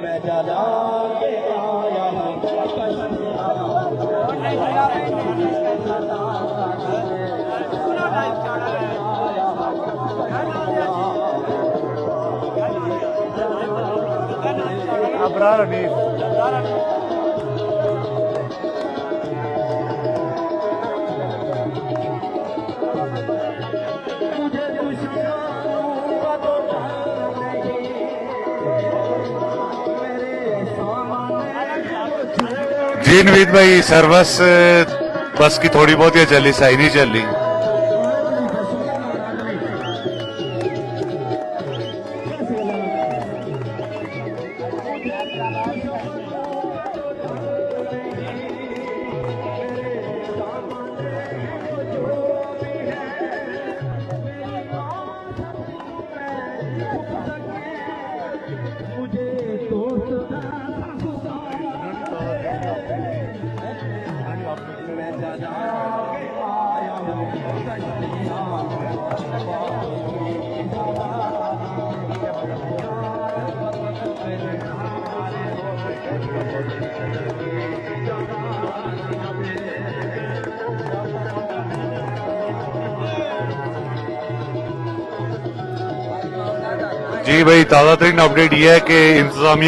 मैं जाना के आया हूँ अबरार अनीस जी नवीद भाई सर्विस बस की थोड़ी बहुत ही चली, सही नहीं चल रही। जी भाई ताज़ा तरीन अपडेट ये है कि इंतजामिया